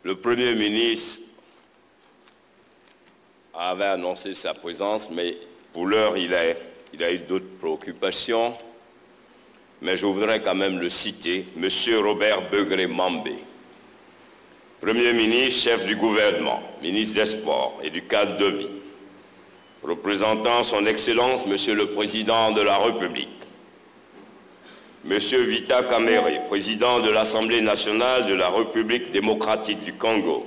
Le Premier ministre avait annoncé sa présence, mais pour l'heure, il a eu d'autres préoccupations. Mais je voudrais quand même le citer, M. Robert Begré-Mambé, Premier ministre, chef du gouvernement, ministre des Sports et du cadre de vie, représentant son Excellence, Monsieur le Président de la République, Monsieur Vital Kamerhe, Président de l'Assemblée nationale de la République démocratique du Congo,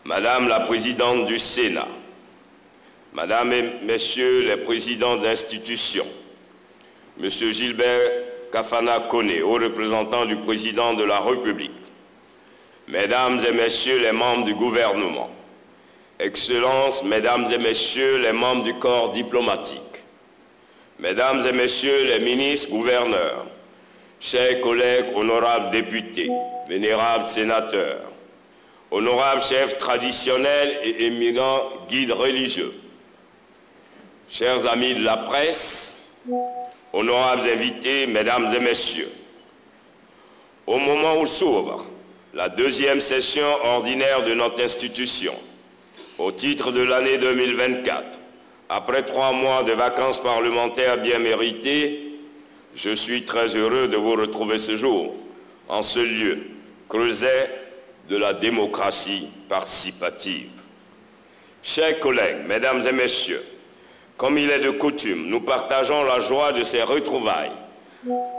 Madame la Présidente du Sénat, Madame et Messieurs les Présidents d'institutions, Monsieur Gilbert Kafana Koné, haut représentant du Président de la République, Mesdames et Messieurs les membres du gouvernement, Excellences, Mesdames et Messieurs les membres du corps diplomatique, Mesdames et Messieurs les ministres, gouverneurs, chers collègues, honorables députés, vénérables sénateurs, honorables chefs traditionnels et éminents guides religieux, chers amis de la presse, honorables invités, Mesdames et Messieurs, au moment où s'ouvre la deuxième session ordinaire de notre institution, au titre de l'année 2024, après 3 mois de vacances parlementaires bien méritées, je suis très heureux de vous retrouver ce jour, en ce lieu, creuset de la démocratie participative. Chers collègues, Mesdames et Messieurs, comme il est de coutume, nous partageons la joie de ces retrouvailles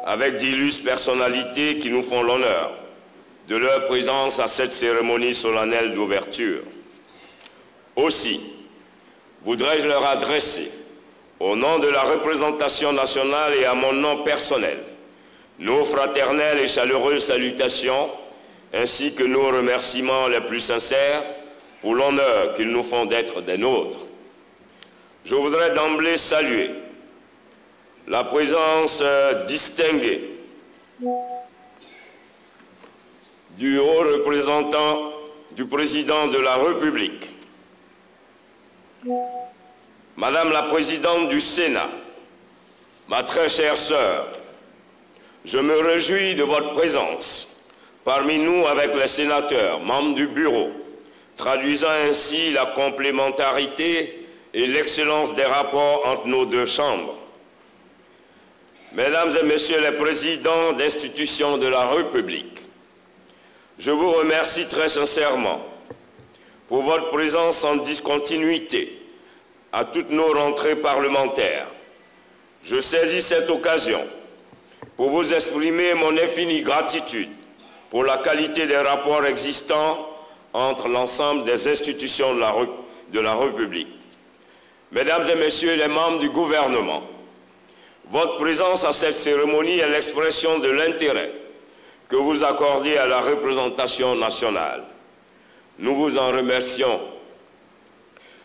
avec d'illustres personnalités qui nous font l'honneur de leur présence à cette cérémonie solennelle d'ouverture. Aussi, voudrais-je leur adresser, au nom de la représentation nationale et à mon nom personnel, nos fraternelles et chaleureuses salutations, ainsi que nos remerciements les plus sincères pour l'honneur qu'ils nous font d'être des nôtres. Je voudrais d'emblée saluer la présence distinguée du haut représentant du président de la République, Madame la Présidente du Sénat, ma très chère sœur, je me réjouis de votre présence parmi nous avec les sénateurs, membres du bureau, traduisant ainsi la complémentarité et l'excellence des rapports entre nos deux chambres. Mesdames et Messieurs les présidents d'institutions de la République, je vous remercie très sincèrement pour votre présence en discontinuité à toutes nos rentrées parlementaires. Je saisis cette occasion pour vous exprimer mon infinie gratitude pour la qualité des rapports existants entre l'ensemble des institutions de la République. Mesdames et Messieurs les membres du gouvernement, votre présence à cette cérémonie est l'expression de l'intérêt que vous accordez à la représentation nationale. Nous vous en remercions.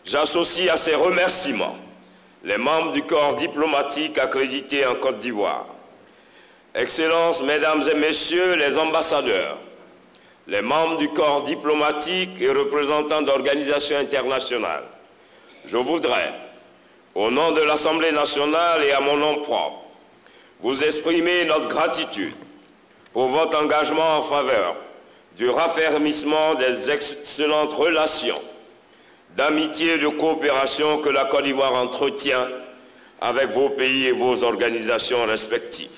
J'associe à ces remerciements les membres du corps diplomatique accrédités en Côte d'Ivoire. Excellences, Mesdames et Messieurs les ambassadeurs, les membres du corps diplomatique et représentants d'organisations internationales, je voudrais, au nom de l'Assemblée nationale et à mon nom propre, vous exprimer notre gratitude pour votre engagement en faveur du raffermissement des excellentes relations d'amitié et de coopération que la Côte d'Ivoire entretient avec vos pays et vos organisations respectives.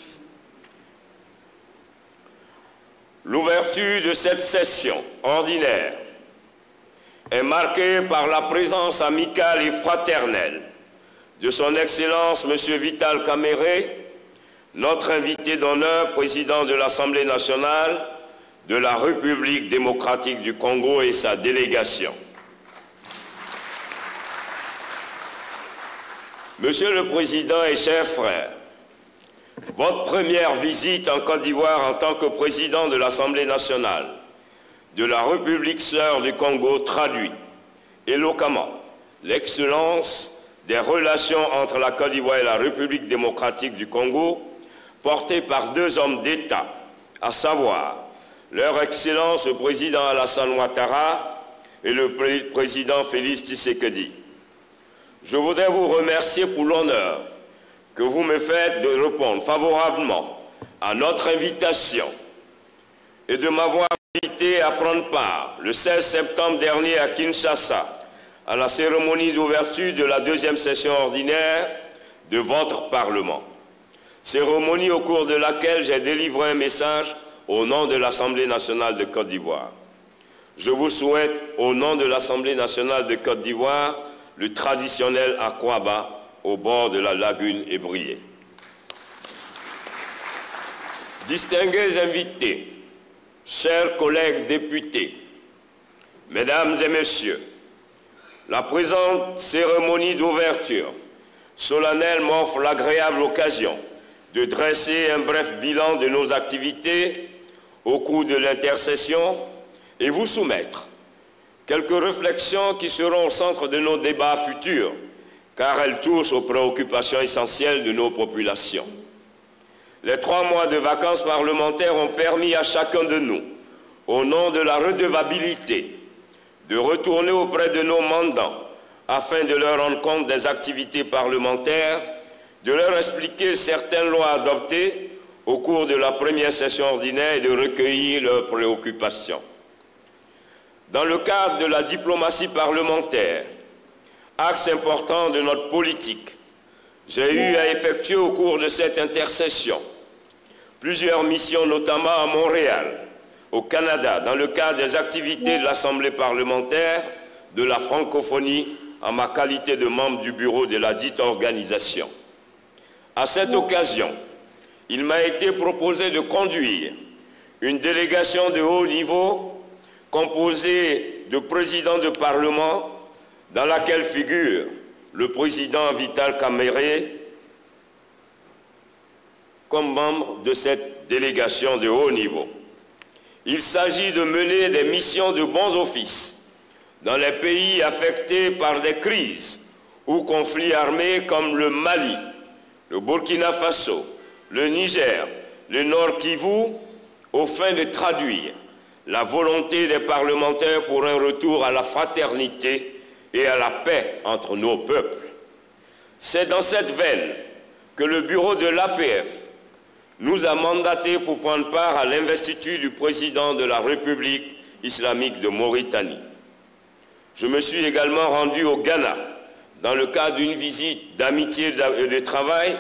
L'ouverture de cette session ordinaire est marquée par la présence amicale et fraternelle de son Excellence M. Vital Kamerhe, notre invité d'honneur, président de l'Assemblée nationale de la République démocratique du Congo et sa délégation. Monsieur le Président et chers frères, votre première visite en Côte d'Ivoire en tant que président de l'Assemblée nationale de la République sœur du Congo traduit éloquemment l'excellence des relations entre la Côte d'Ivoire et la République démocratique du Congo portées par 2 hommes d'État, à savoir leur Excellence le Président Alassane Ouattara et le Président Félix Tshisekedi. Je voudrais vous remercier pour l'honneur que vous me faites de répondre favorablement à notre invitation et de m'avoir invité à prendre part, le 16 septembre dernier à Kinshasa, à la cérémonie d'ouverture de la deuxième session ordinaire de votre Parlement. Cérémonie au cours de laquelle j'ai délivré un message au nom de l'Assemblée nationale de Côte d'Ivoire. Je vous souhaite, au nom de l'Assemblée nationale de Côte d'Ivoire, le traditionnel Akwaba au bord de la lagune ébriée. Distingués invités, chers collègues députés, mesdames et messieurs, la présente cérémonie d'ouverture solennelle m'offre l'agréable occasion de dresser un bref bilan de nos activités au cours de l'intercession et vous soumettre quelques réflexions qui seront au centre de nos débats futurs, car elles touchent aux préoccupations essentielles de nos populations. Les 3 mois de vacances parlementaires ont permis à chacun de nous, au nom de la redevabilité, de retourner auprès de nos mandants afin de leur rendre compte des activités parlementaires, de leur expliquer certaines lois adoptées au cours de la première session ordinaire et de recueillir leurs préoccupations. Dans le cadre de la diplomatie parlementaire, axe important de notre politique, j'ai eu à effectuer au cours de cette intercession plusieurs missions, notamment à Montréal, au Canada, dans le cadre des activités de l'Assemblée parlementaire de la francophonie, en ma qualité de membre du bureau de la dite organisation. À cette occasion, il m'a été proposé de conduire une délégation de haut niveau composée de présidents de Parlement, dans laquelle figure le président Vital Kamerhe comme membre de cette délégation de haut niveau. Il s'agit de mener des missions de bons offices dans les pays affectés par des crises ou conflits armés comme le Mali, le Burkina Faso, le Niger, le Nord Kivu, aux fins de traduire la volonté des parlementaires pour un retour à la fraternité et à la paix entre nos peuples. C'est dans cette veine que le bureau de l'APF nous a mandatés pour prendre part à l'investiture du président de la République islamique de Mauritanie. Je me suis également rendu au Ghana dans le cadre d'une visite d'amitié et de travail,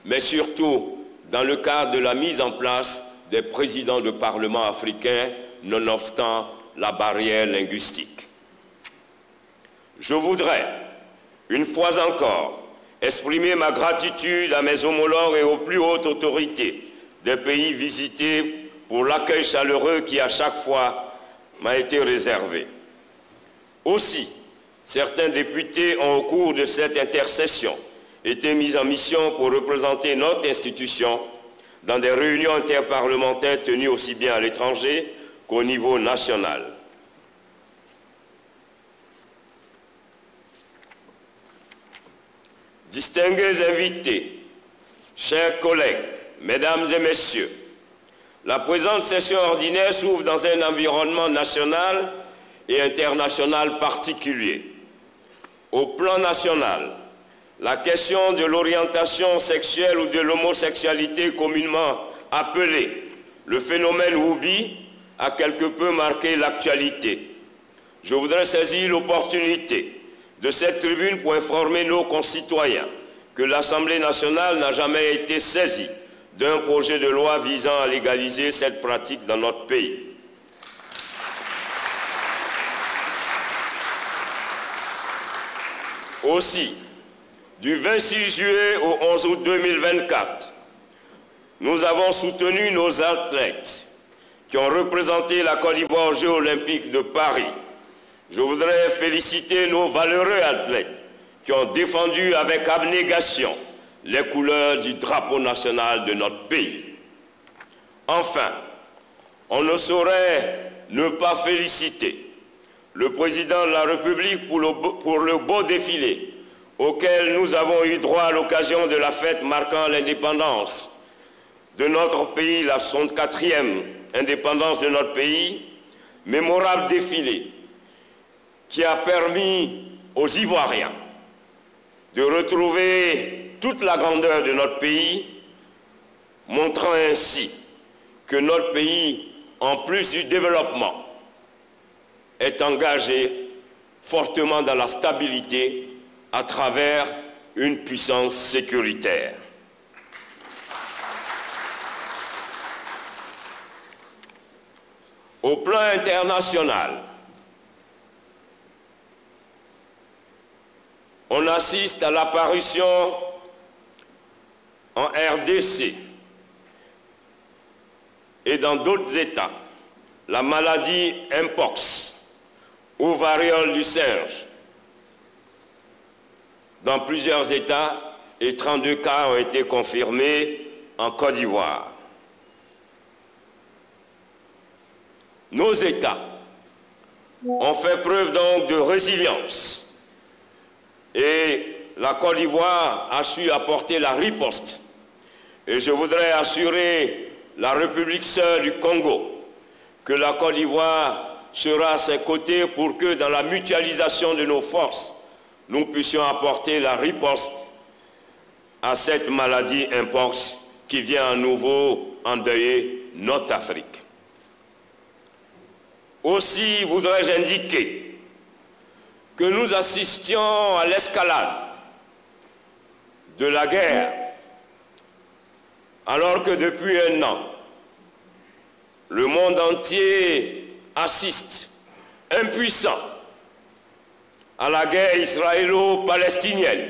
mais surtout dans le cadre de la mise en place des présidents de parlement africains, nonobstant la barrière linguistique. Je voudrais, une fois encore, exprimer ma gratitude à mes homologues et aux plus hautes autorités des pays visités pour l'accueil chaleureux qui, à chaque fois, m'a été réservé. Aussi, certains députés ont, au cours de cette intercession, été mis en mission pour représenter notre institution dans des réunions interparlementaires tenues aussi bien à l'étranger qu'au niveau national. Distingués invités, chers collègues, mesdames et messieurs, la présente session ordinaire s'ouvre dans un environnement national et international particulier. Au plan national, la question de l'orientation sexuelle ou de l'homosexualité communément appelée le phénomène Woubi a quelque peu marqué l'actualité. Je voudrais saisir l'opportunité de cette tribune pour informer nos concitoyens que l'Assemblée nationale n'a jamais été saisie d'un projet de loi visant à légaliser cette pratique dans notre pays. Aussi, du 26 juillet au 11 août 2024, nous avons soutenu nos athlètes qui ont représenté la Côte d'Ivoire aux Jeux olympiques de Paris. Je voudrais féliciter nos valeureux athlètes qui ont défendu avec abnégation les couleurs du drapeau national de notre pays. Enfin, on ne saurait ne pas féliciter le président de la République pour le beau défilé auquel nous avons eu droit à l'occasion de la fête marquant l'indépendance de notre pays, la 64e indépendance de notre pays, mémorable défilé qui a permis aux Ivoiriens de retrouver toute la grandeur de notre pays, montrant ainsi que notre pays en plus du développement, est engagé fortement dans la stabilité à travers une puissance sécuritaire. Au plan international, on assiste à l'apparition en RDC et dans d'autres États, la maladie Mpox ou variole du singe. Dans plusieurs États, et 32 cas ont été confirmés en Côte d'Ivoire. Nos États ont fait preuve donc de résilience et la Côte d'Ivoire a su apporter la riposte. Et je voudrais assurer la République sœur du Congo que la Côte d'Ivoire sera à ses côtés pour que dans la mutualisation de nos forces, nous puissions apporter la riposte à cette maladie Mpox qui vient à nouveau endeuiller notre Afrique. Aussi voudrais-je indiquer que nous assistions à l'escalade de la guerre, alors que depuis un an, le monde entier assiste, impuissant, à la guerre israélo-palestinienne.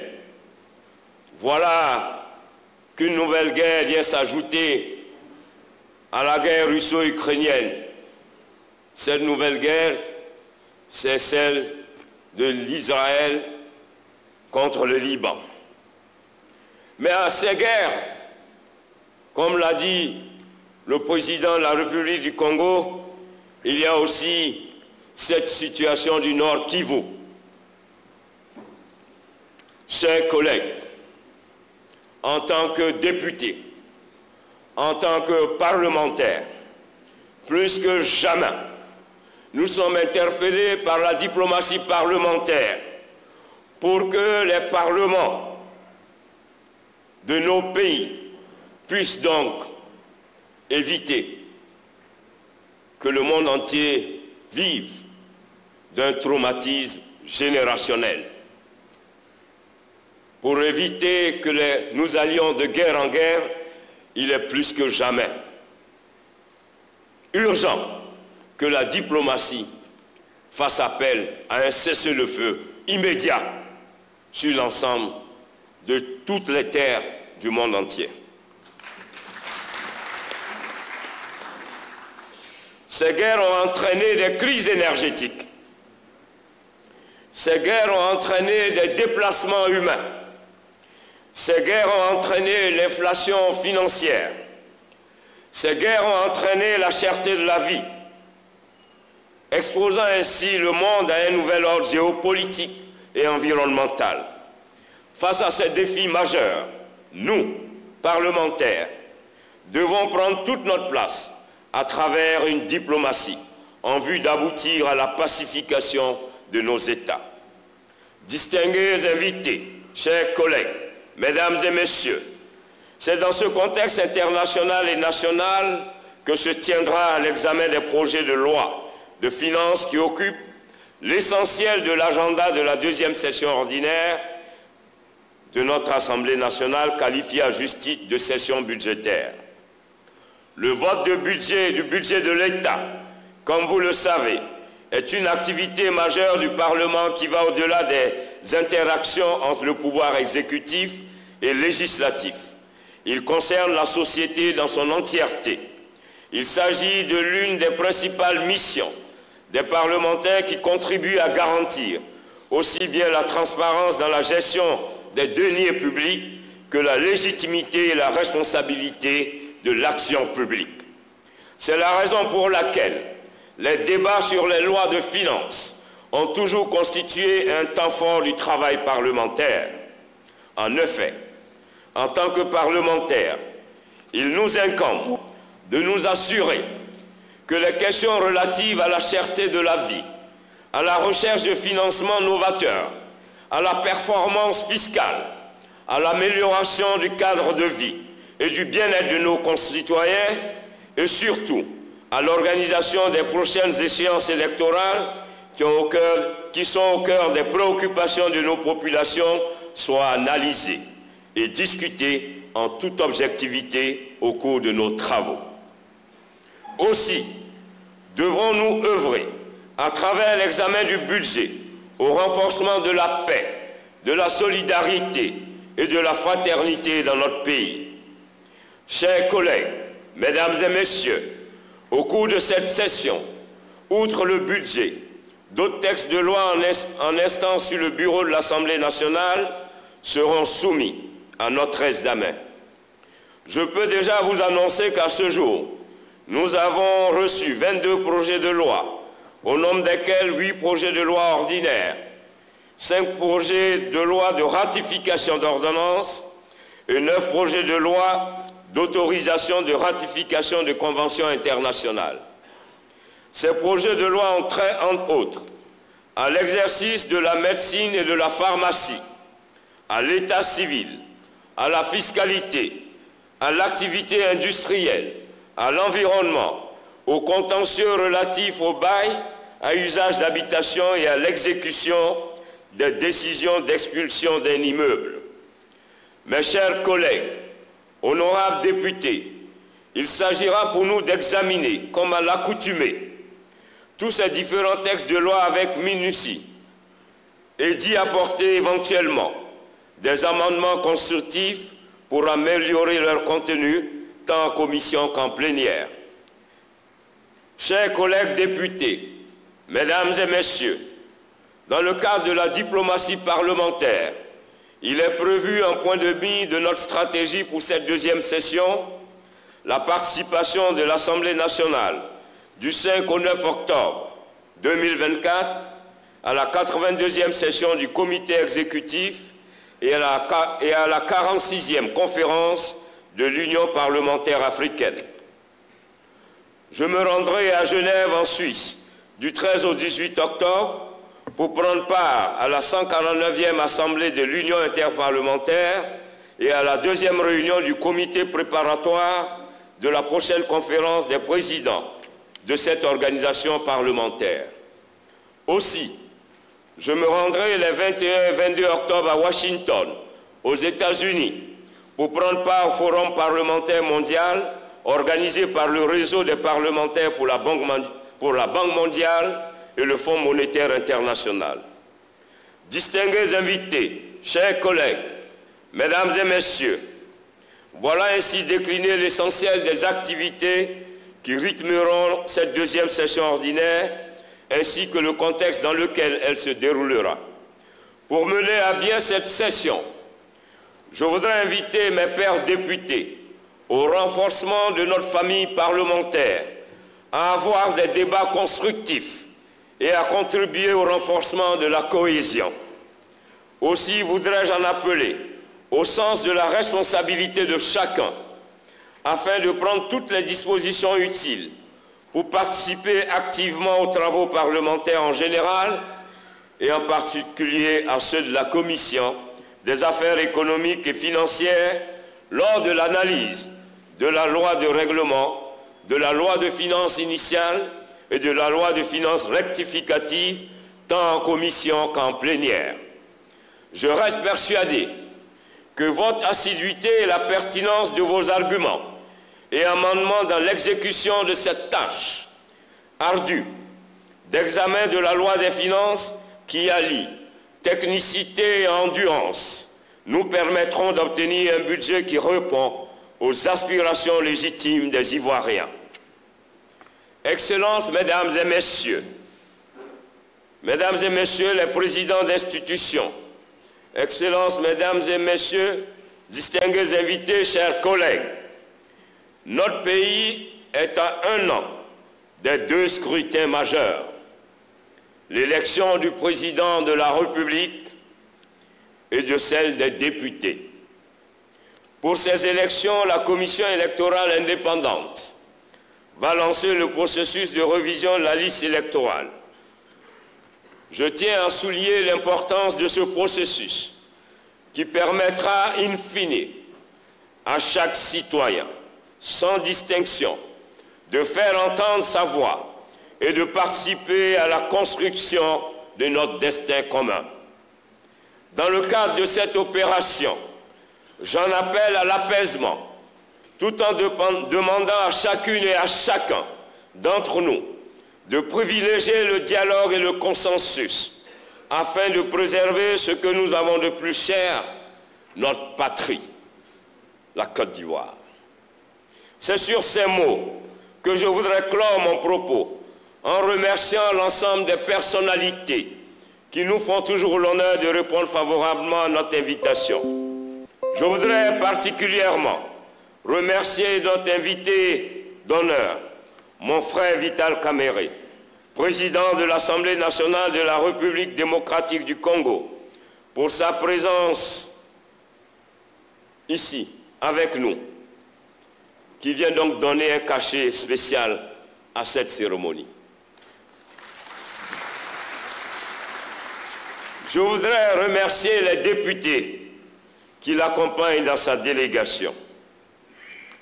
Voilà qu'une nouvelle guerre vient s'ajouter à la guerre russo-ukrainienne. Cette nouvelle guerre, c'est celle de l'Israël contre le Liban. Mais à ces guerres, comme l'a dit le président de la République du Congo, il y a aussi cette situation du Nord Kivu. Chers collègues, en tant que députés, en tant que parlementaires, plus que jamais, nous sommes interpellés par la diplomatie parlementaire pour que les parlements de nos pays puissent donc éviter que le monde entier vive d'un traumatisme générationnel. Pour éviter que nous allions de guerre en guerre, il est plus que jamais urgent que la diplomatie fasse appel à un cessez-le-feu immédiat sur l'ensemble de toutes les terres du monde entier. Ces guerres ont entraîné des crises énergétiques. Ces guerres ont entraîné des déplacements humains. Ces guerres ont entraîné l'inflation financière. Ces guerres ont entraîné la cherté de la vie, exposant ainsi le monde à un nouvel ordre géopolitique et environnemental. Face à ces défis majeurs, nous, parlementaires, devons prendre toute notre place à travers une diplomatie en vue d'aboutir à la pacification de nos États. Distingués invités, chers collègues, mesdames et messieurs, c'est dans ce contexte international et national que se tiendra l'examen des projets de loi de finances qui occupent l'essentiel de l'agenda de la deuxième session ordinaire de notre Assemblée nationale, qualifiée à juste titre de session budgétaire. Le vote du budget de l'État, comme vous le savez, est une activité majeure du Parlement qui va au-delà des interactions entre le pouvoir exécutif et législatif. Il concerne la société dans son entièreté. Il s'agit de l'une des principales missions des parlementaires qui contribuent à garantir aussi bien la transparence dans la gestion des deniers publics que la légitimité et la responsabilité de l'action publique. C'est la raison pour laquelle les débats sur les lois de finances ont toujours constitué un temps fort du travail parlementaire. En effet, en tant que parlementaires, il nous incombe de nous assurer que les questions relatives à la cherté de la vie, à la recherche de financements novateurs, à la performance fiscale, à l'amélioration du cadre de vie et du bien-être de nos concitoyens et surtout à l'organisation des prochaines échéances électorales qui sont au cœur des préoccupations de nos populations soient analysées et discutées en toute objectivité au cours de nos travaux. Aussi, devrons-nous œuvrer, à travers l'examen du budget, au renforcement de la paix, de la solidarité et de la fraternité dans notre pays. Chers collègues, mesdames et messieurs, au cours de cette session, outre le budget, d'autres textes de loi en instance sur le bureau de l'Assemblée nationale seront soumis à notre examen. Je peux déjà vous annoncer qu'à ce jour, nous avons reçu 22 projets de loi, au nombre desquels 8 projets de loi ordinaires, 5 projets de loi de ratification d'ordonnances et 9 projets de loi d'autorisation de ratification de conventions internationales. Ces projets de loi ont trait, entre autres, à l'exercice de la médecine et de la pharmacie, à l'état civil, à la fiscalité, à l'activité industrielle, à l'environnement, aux contentieux relatifs au bail, à usage d'habitation et à l'exécution des décisions d'expulsion d'un immeuble. Mes chers collègues, honorables députés, il s'agira pour nous d'examiner, comme à l'accoutumée, tous ces différents textes de loi avec minutie et d'y apporter éventuellement des amendements constructifs pour améliorer leur contenu, tant en commission qu'en plénière. Chers collègues députés, mesdames et messieurs, dans le cadre de la diplomatie parlementaire, il est prévu un point de mire de notre stratégie pour cette deuxième session, la participation de l'Assemblée nationale du 5 au 9 octobre 2024 à la 82e session du comité exécutif et à la 46e conférence de l'Union parlementaire africaine. Je me rendrai à Genève, en Suisse, du 13 au 18 octobre pour prendre part à la 149e Assemblée de l'Union interparlementaire et à la 2e réunion du comité préparatoire de la prochaine conférence des présidents de cette organisation parlementaire. Aussi, je me rendrai les 21 et 22 octobre à Washington, aux États-Unis, pour prendre part au Forum parlementaire mondial organisé par le réseau des parlementaires pour la Banque mondiale et le Fonds monétaire international. Distingués invités, chers collègues, mesdames et messieurs, voilà ainsi décliné l'essentiel des activités qui rythmeront cette deuxième session ordinaire, ainsi que le contexte dans lequel elle se déroulera. Pour mener à bien cette session, je voudrais inviter mes pairs députés au renforcement de notre famille parlementaire, à avoir des débats constructifs et à contribuer au renforcement de la cohésion. Aussi voudrais-je en appeler au sens de la responsabilité de chacun, afin de prendre toutes les dispositions utiles pour participer activement aux travaux parlementaires en général et en particulier à ceux de la Commission des affaires économiques et financières lors de l'analyse de la loi de règlement, de la loi de finances initiale et de la loi de finances rectificative, tant en commission qu'en plénière. Je reste persuadé que votre assiduité et la pertinence de vos arguments et amendements dans l'exécution de cette tâche ardue d'examen de la loi des finances qui allie technicité et endurance nous permettront d'obtenir un budget qui répond aux aspirations légitimes des Ivoiriens. Excellences, mesdames et messieurs les présidents d'institutions, Excellences, mesdames et messieurs, distingués invités, chers collègues, notre pays est à 1 an des 2 scrutins majeurs, l'élection du président de la République et de celle des députés. Pour ces élections, la Commission électorale indépendante va lancer le processus de révision de la liste électorale. Je tiens à souligner l'importance de ce processus qui permettra, in fine, à chaque citoyen, sans distinction, de faire entendre sa voix et de participer à la construction de notre destin commun. Dans le cadre de cette opération, j'en appelle à l'apaisement, tout en demandant à chacune et à chacun d'entre nous de privilégier le dialogue et le consensus afin de préserver ce que nous avons de plus cher, notre patrie, la Côte d'Ivoire. C'est sur ces mots que je voudrais clore mon propos en remerciant l'ensemble des personnalités qui nous font toujours l'honneur de répondre favorablement à notre invitation. Je voudrais particulièrement remercier notre invité d'honneur, mon frère Vital Kamerhe, président de l'Assemblée nationale de la République démocratique du Congo, pour sa présence ici, avec nous, qui vient donc donner un cachet spécial à cette cérémonie. Je voudrais remercier les députés qui l'accompagnent dans sa délégation.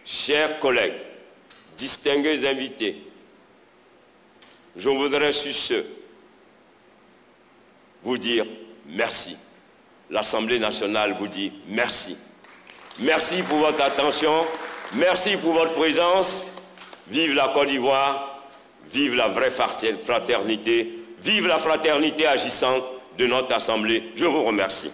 Chers collègues, distingués invités, je voudrais sur ce vous dire merci. L'Assemblée nationale vous dit merci. Merci pour votre attention, merci pour votre présence. Vive la Côte d'Ivoire, vive la vraie fraternité, vive la fraternité agissante de notre Assemblée. Je vous remercie.